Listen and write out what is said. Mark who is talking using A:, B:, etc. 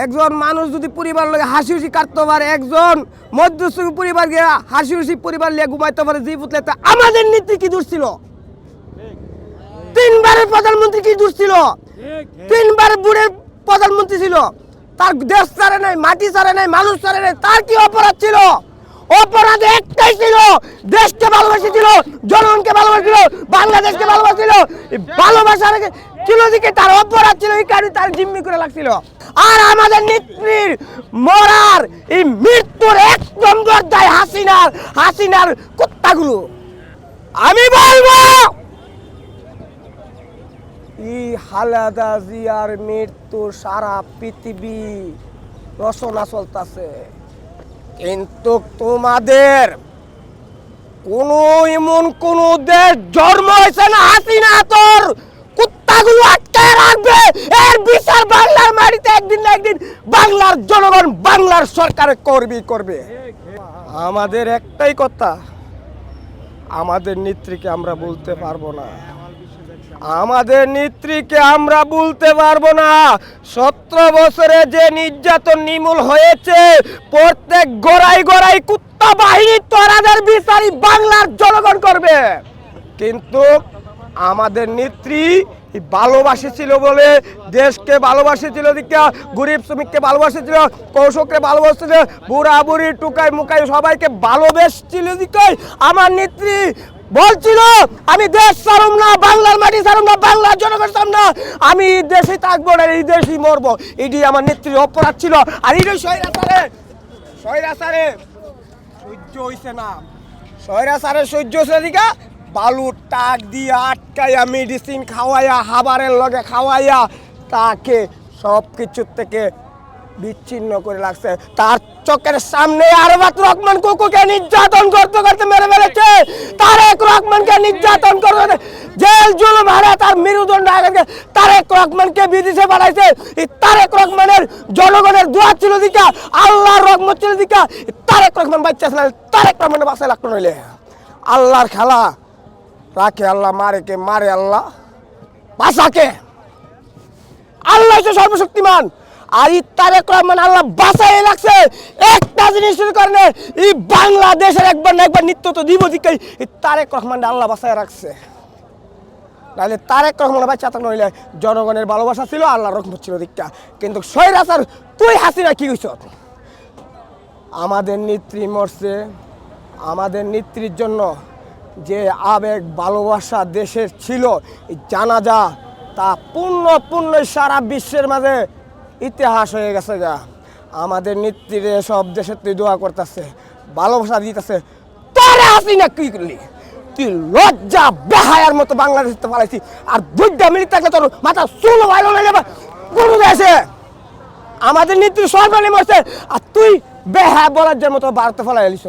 A: একজন মানুষ যদি পরিবার লাগে হাসি খুশি কাটতে পারে, একজন মধ্যস্থ পরিবার গিয়ে হাসি খুশি পরিবার নিয়ে ঘুমাইতে পারে, যে পুতলে আমাদের নীতি কি দূর ছিল? তিনবারের প্রধানমন্ত্রী কি দূর ছিল? তিনবার বুড়ের প্রধানমন্ত্রী ছিল, তার দেশ ছাড়ে নাই, মাটি ছাড়ে নাই, মানুষ ছাড়ে নাই, তার কি অপরাধ ছিল? অপরাধ একটাই ছিল, দেশকে ভালোবাসেছিল, জনগণকে ভালোবাসছিল, বাংলাদেশকে ভালোবাসছিল। ভালোবাসার ছিল দিকে তার অপরাধ ছিল, এই কারণে তার জিম্মি করে লাগছিল। আর আমাদের নেত্রীর মরার এই মৃত্যুর এক নম্বর দায় হাসিনার কুত্তাগুলো। আমি বলবো এই খালেদা জিয়ার মৃত্যু সারা পৃথিবী রচনা চলতেছে, কিন্তু তোমাদের এমন কোন দেশ জন্ম হয়েছে না হাসিনা তোর কুত্তাগুলো আটকে রাখবে। এর বিচার বাংলার মাটিতে একদিন না একদিন বাংলার জনগণ, বাংলার সরকার করবে। আমাদের একটাই কথা, আমাদের নেত্রীকে আমরা বলতে পারবো না, আমাদের নেত্রীকে আমরা বলতে পারবো না। 17 বছরে যে নির্যাতন নিমূল হয়েছে, প্রত্যেক গড়াই কুত্তা বাহিনী তোরাদের বিচারই বাংলার জনগণ করবে। কিন্তু আমাদের নেত্রী ভালোবাসেছিল বলে, দেশকে ভালোবাসেছিল দিকে, গরিব শ্রমিককে ভালোবাসেছিল, কৌশককে ভালোবাসেছিল, বুড়া বুড়ি টুকাই মুকাই সবাইকে ভালোবেসেছিল দিকে আমার নেত্রী বলছিল আমি দেশ ছাড়ুম না, বাংলার মাটি ছাড়ুম না, বাংলার জনগণ ছাড়ুম না, আমি দেশে থাকবো না, এই দেশই মরবো। এটি আমার নেত্রীর অপরাধ ছিল। আর এটাই স্বৈরাচারে সহ্য হইছে না, স্বৈরাচারে সহ্য হচ্ছে দিকা বালুর টাক দিয়ে আটকাইয়া, মেডিসিন খাওয়াইয়া, খাবারের লগে খাওয়াইয়া তাকে সব কিছুর থেকে বিচ্ছিন্ন করে লাগছে। তার চোখের সামনে আরবাত রহমান কুকুকে নির্যাতন করতে মেরে ফেলেছে, তারেক রহমানকে নির্যাতন করতে জেল জুলুম হারে তার মেরুদণ্ড আগে তারেক রহমানকে বিদেশে পাঠাইছে। এই তারেক রহমানের জনগণের দোয়া ছিল দিকা, আল্লাহর রহমত ছিল দিকা, তারেক রহমান বাচ্চা ছিল, তারেক রহমানের বাসায় লাগতো নইলে আল্লাহর খেলা রাখে আল্লাহ, মারে আল্লাহ, বাঁচাকে আল্লাহ হচ্ছে সর্বশক্তিমান। আর তারেক রহমান আল্লাহ বাঁচাই লাগছে একটা জিনিস কারণে, এই বাংলাদেশের একবার না একবার নিত্য তো দিব দিকে তারেক রহমান আল্লাহ বাঁচাই রাখছে। তাহলে তারেক রহমান বাচ্চা তো নইলে জনগণের ভালোবাসা ছিল, আল্লাহর রহমত ছিল দীক্ষা। কিন্তু স্বৈরাচার তুই হাসিনা কি হইছ? আমাদের নেত্রী মরছে, আমাদের নেত্রীর জন্য যে আবেগ ভালোবাসা দেশের ছিল, এই জানাজা তা পূর্ণ সারা বিশ্বের মাঝে ইতিহাস হয়ে গেছে গা। আমাদের নেত্রীর সব দেশের তুই দোয়া করতেছে, ভালোবাসা দিতেছে। তোরা হাসিনা কি করলি? তুই লজ্জা বেহায়ার মতো বাংলাদেশ পালাইছি, আর বুদ্ধা মিনিট থাকলে তোর মাথা চুলো ভালো না কোনো দেশে। আমাদের নেত্রী সরকারি মরছে, আর তুই বেহায়া বলার মতো ভারতে ফেলাই এলিস।